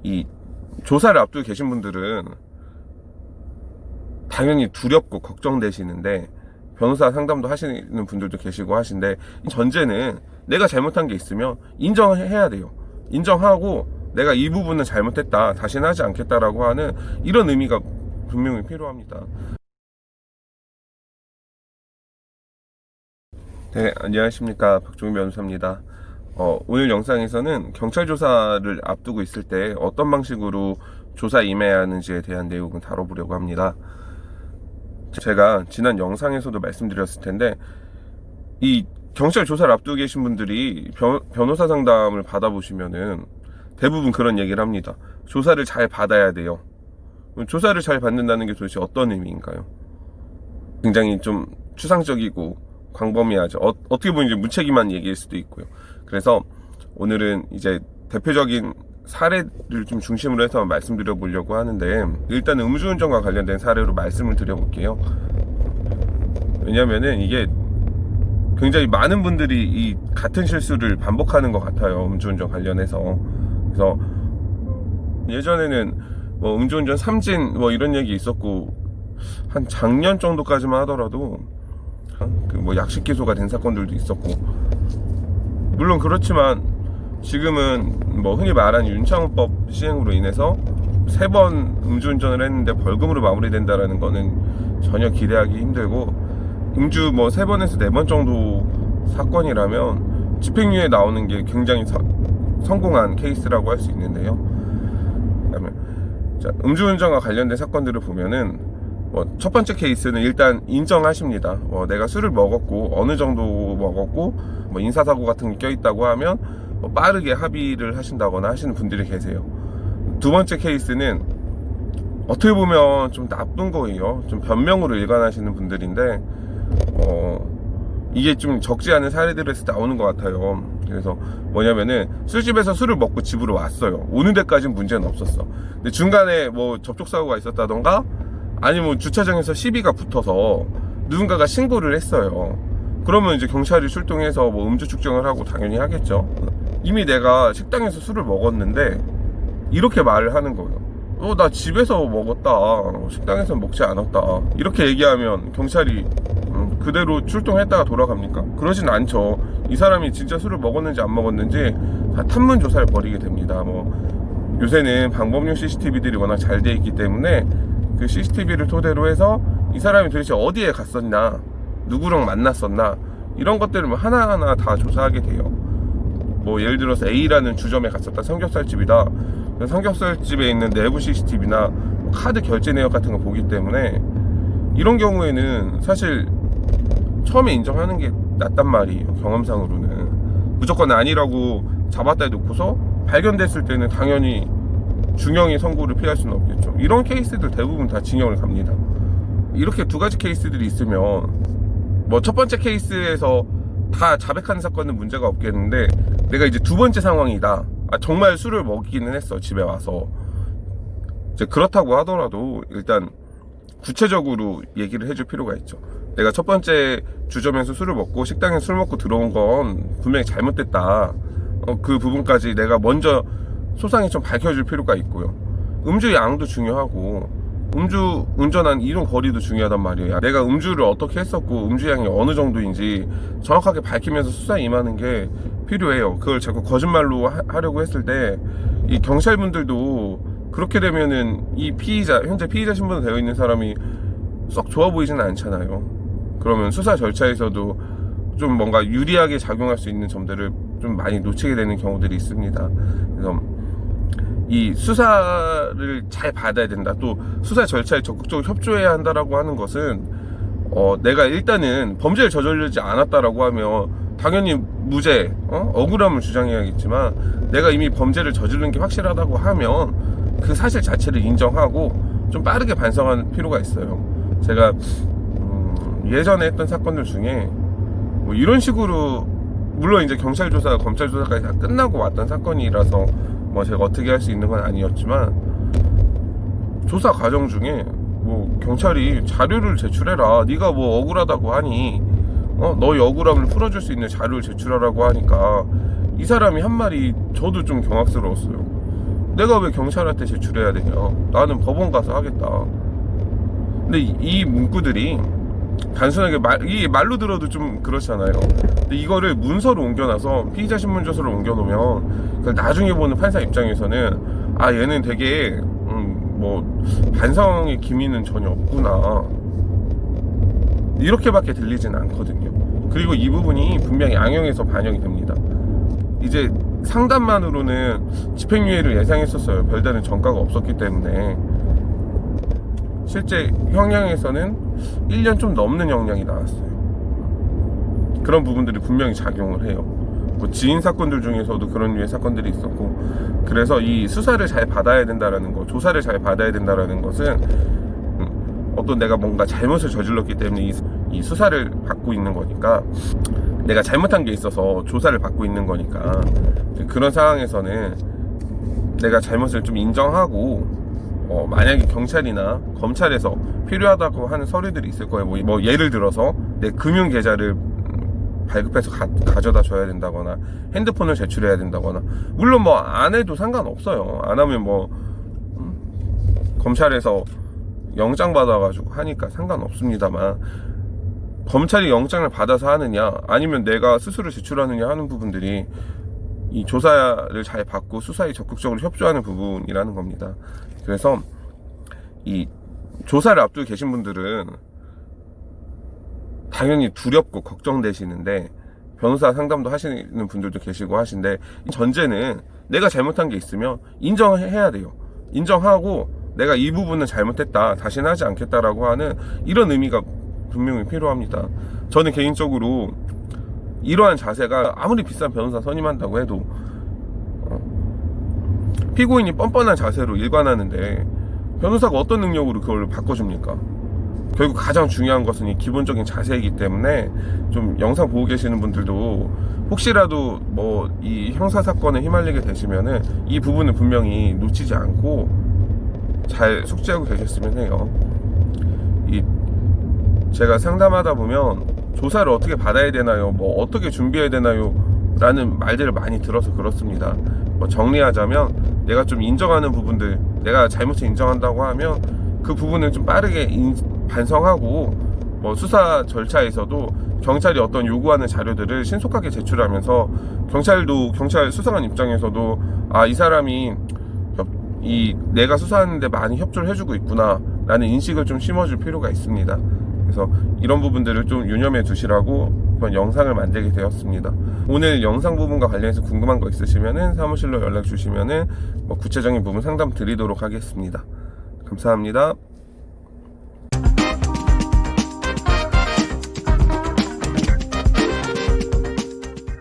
이 조사를 앞두고 계신 분들은 당연히 두렵고 걱정되시는데, 변호사 상담도 하시는 분들도 계시고 하신데, 전제는 내가 잘못한 게 있으면 인정해야 돼요. 인정하고 내가 이 부분은 잘못했다, 다시는 하지 않겠다라고 하는 이런 의미가 분명히 필요합니다. 네, 안녕하십니까, 박종민 변호사입니다. 오늘 영상에서는 경찰 조사를 앞두고 있을 때 어떤 방식으로 조사 임해야 하는지에 대한 내용을 다뤄보려고 합니다. 제가 지난 영상에서도 말씀드렸을 텐데, 이 경찰 조사를 앞두고 계신 분들이 변호사 상담을 받아보시면은 대부분 그런 얘기를 합니다. 조사를 잘 받아야 돼요. 조사를 잘 받는다는 게 도대체 어떤 의미인가요? 굉장히 좀 추상적이고 광범위하죠. 어떻게 보면 이제 무책임한 얘기일 수도 있고요. 그래서 오늘은 이제 대표적인 사례를 좀 중심으로 해서 말씀드려 보려고 하는데, 일단 음주운전과 관련된 사례로 말씀을 드려볼게요. 왜냐면은 이게 굉장히 많은 분들이 이 같은 실수를 반복하는 것 같아요, 음주운전 관련해서. 그래서 예전에는 뭐 음주운전 3진 뭐 이런 얘기 있었고, 한 작년 정도까지만 하더라도 그 뭐 약식 기소가 된 사건들도 있었고, 물론 그렇지만 지금은 뭐 흔히 말하는 윤창호법 시행으로 인해서 3번 음주운전을 했는데 벌금으로 마무리된다라는 거는 전혀 기대하기 힘들고, 음주 뭐 3번에서 4번 정도 사건이라면 집행유예 나오는 게 굉장히 성공한 케이스라고 할 수 있는데요. 그다음에 자, 음주운전과 관련된 사건들을 보면은 첫 번째 케이스는 일단 인정하십니다. 내가 술을 먹었고 어느 정도 먹었고 뭐 인사사고 같은 게 껴있다고 하면 빠르게 합의를 하신다거나 하시는 분들이 계세요. 두 번째 케이스는 어떻게 보면 좀 나쁜 거예요. 좀 변명으로 일관하시는 분들인데, 이게 좀 적지 않은 사례들에서 나오는 것 같아요. 그래서 뭐냐면은 술집에서 술을 먹고 집으로 왔어요. 오는 데까지는 문제는 없었어. 근데 중간에 뭐 접촉사고가 있었다던가, 아니면 주차장에서 시비가 붙어서 누군가가 신고를 했어요. 그러면 이제 경찰이 출동해서 뭐 음주 측정을 하고 당연히 하겠죠. 이미 내가 식당에서 술을 먹었는데 이렇게 말을 하는 거예요. 나 집에서 먹었다, 식당에서는 먹지 않았다, 이렇게 얘기하면 경찰이 그대로 출동했다가 돌아갑니까? 그러진 않죠. 이 사람이 진짜 술을 먹었는지 안 먹었는지 다 탐문 조사를 벌이게 됩니다. 뭐 요새는 방법용 CCTV들이 워낙 잘 돼 있기 때문에 그 CCTV를 토대로 해서 이 사람이 도대체 어디에 갔었나, 누구랑 만났었나, 이런 것들을 하나하나 다 조사하게 돼요. 뭐 예를 들어서 A라는 주점에 갔었다, 삼겹살집이다. 삼겹살집에 있는 내부 CCTV나 카드 결제 내역 같은 거 보기 때문에 이런 경우에는 사실 처음에 인정하는 게 낫단 말이에요. 경험상으로는 무조건 아니라고 잡았다 해놓고서 발견됐을 때는 당연히 중형의 선고를 피할 수는 없겠죠. 이런 케이스들 대부분 다 징역을 갑니다. 이렇게 두 가지 케이스들이 있으면 뭐 첫 번째 케이스에서 다 자백하는 사건은 문제가 없겠는데, 내가 이제 두 번째 상황이다, 정말 술을 먹이기는 했어, 집에 와서. 이제 그렇다고 하더라도 일단 구체적으로 얘기를 해줄 필요가 있죠. 내가 첫 번째 주점에서 술을 먹고 식당에 술 먹고 들어온 건 분명히 잘못됐다, 그 부분까지 내가 먼저 소상히 좀 밝혀줄 필요가 있고요. 음주 양도 중요하고 음주 운전한 이동 거리도 중요하단 말이에요. 내가 음주를 어떻게 했었고 음주 양이 어느 정도인지 정확하게 밝히면서 수사에 임하는 게 필요해요. 그걸 자꾸 거짓말로 하려고 했을 때 이 경찰분들도 그렇게 되면은 이 피의자, 현재 피의자 신분으로 되어 있는 사람이 썩 좋아 보이지는 않잖아요. 그러면 수사 절차에서도 좀 뭔가 유리하게 작용할 수 있는 점들을 좀 많이 놓치게 되는 경우들이 있습니다. 그래서 이 수사를 잘 받아야 된다, 또 수사 절차에 적극적으로 협조해야 한다라고 하는 것은 내가 일단은 범죄를 저지르지 않았다라고 하면 당연히 무죄, 억울함을 주장해야겠지만, 내가 이미 범죄를 저지른 게 확실하다고 하면 그 사실 자체를 인정하고 좀 빠르게 반성하는 필요가 있어요. 제가 예전에 했던 사건들 중에 뭐 이런 식으로, 물론 이제 경찰 조사, 검찰 조사까지 다 끝나고 왔던 사건이라서 뭐 제가 어떻게 할 수 있는 건 아니었지만, 조사 과정 중에 뭐 경찰이 자료를 제출해라, 네가 뭐 억울하다고 하니 너의 억울함을 풀어줄 수 있는 자료를 제출하라고 하니까 이 사람이 한 말이 저도 좀 경악스러웠어요. 내가 왜 경찰한테 제출해야 되냐, 나는 법원 가서 하겠다. 근데 이 문구들이 단순하게 이 말로 들어도 좀 그렇잖아요. 근데 이거를 문서로 옮겨놔서 피의자 신문조서로 옮겨놓으면 나중에 보는 판사 입장에서는 아, 얘는 되게 뭐 반성의 기미는 전혀 없구나, 이렇게밖에 들리진 않거든요. 그리고 이 부분이 분명히 양형에서 반영이 됩니다. 이제 상담만으로는 집행유예를 예상했었어요. 별다른 전과가 없었기 때문에. 실제 형량에서는 1년 좀 넘는 형량이 나왔어요. 그런 부분들이 분명히 작용을 해요. 뭐 지인 사건들 중에서도 그런 류의 사건들이 있었고, 그래서 이 수사를 잘 받아야 된다라는 거, 조사를 잘 받아야 된다라는 것은 어떤 내가 뭔가 잘못을 저질렀기 때문에 이 수사를 받고 있는 거니까, 내가 잘못한 게 있어서 조사를 받고 있는 거니까, 그런 상황에서는 내가 잘못을 좀 인정하고, 만약에 경찰이나 검찰에서 필요하다고 하는 서류들이 있을 거예요. 뭐 예를 들어서 내 금융 계좌를 발급해서 가져다 줘야 된다거나, 핸드폰을 제출해야 된다거나. 물론 뭐 안 해도 상관없어요. 안 하면 뭐 검찰에서 영장 받아가지고 하니까 상관없습니다만, 검찰이 영장을 받아서 하느냐 아니면 내가 스스로 제출하느냐 하는 부분들이 이 조사를 잘 받고 수사에 적극적으로 협조하는 부분이라는 겁니다. 그래서 이 조사를 앞두고 계신 분들은 당연히 두렵고 걱정되시는데, 변호사 상담도 하시는 분들도 계시고 하신데, 전제는 내가 잘못한 게 있으면 인정해야 돼요. 인정하고 내가 이 부분은 잘못했다, 다시는 하지 않겠다라고 하는 이런 의미가 분명히 필요합니다. 저는 개인적으로 이러한 자세가 아무리 비싼 변호사 선임한다고 해도 피고인이 뻔뻔한 자세로 일관하는데 변호사가 어떤 능력으로 그걸 바꿔줍니까? 결국 가장 중요한 것은 이 기본적인 자세이기 때문에, 좀 영상 보고 계시는 분들도 혹시라도 뭐 이 형사사건에 휘말리게 되시면은 이 부분을 분명히 놓치지 않고 잘 숙지하고 계셨으면 해요. 제가 상담하다 보면 조사를 어떻게 받아야 되나요? 뭐 어떻게 준비해야 되나요? 라는 말들을 많이 들어서 그렇습니다. 뭐 정리하자면, 내가 좀 인정하는 부분들, 내가 잘못을 인정한다고 하면 그 부분을 좀 빠르게 반성하고, 뭐 수사 절차에서도 경찰이 어떤 요구하는 자료들을 신속하게 제출하면서 경찰 수사관 입장에서도 아, 이 사람이 내가 수사하는데 많이 협조를 해주고 있구나 라는 인식을 좀 심어줄 필요가 있습니다. 그래서 이런 부분들을 좀 유념해 두시라고 이번 영상을 만들게 되었습니다. 오늘 영상 부분과 관련해서 궁금한 거 있으시면은 사무실로 연락 주시면은 뭐 구체적인 부분 상담 드리도록 하겠습니다. 감사합니다.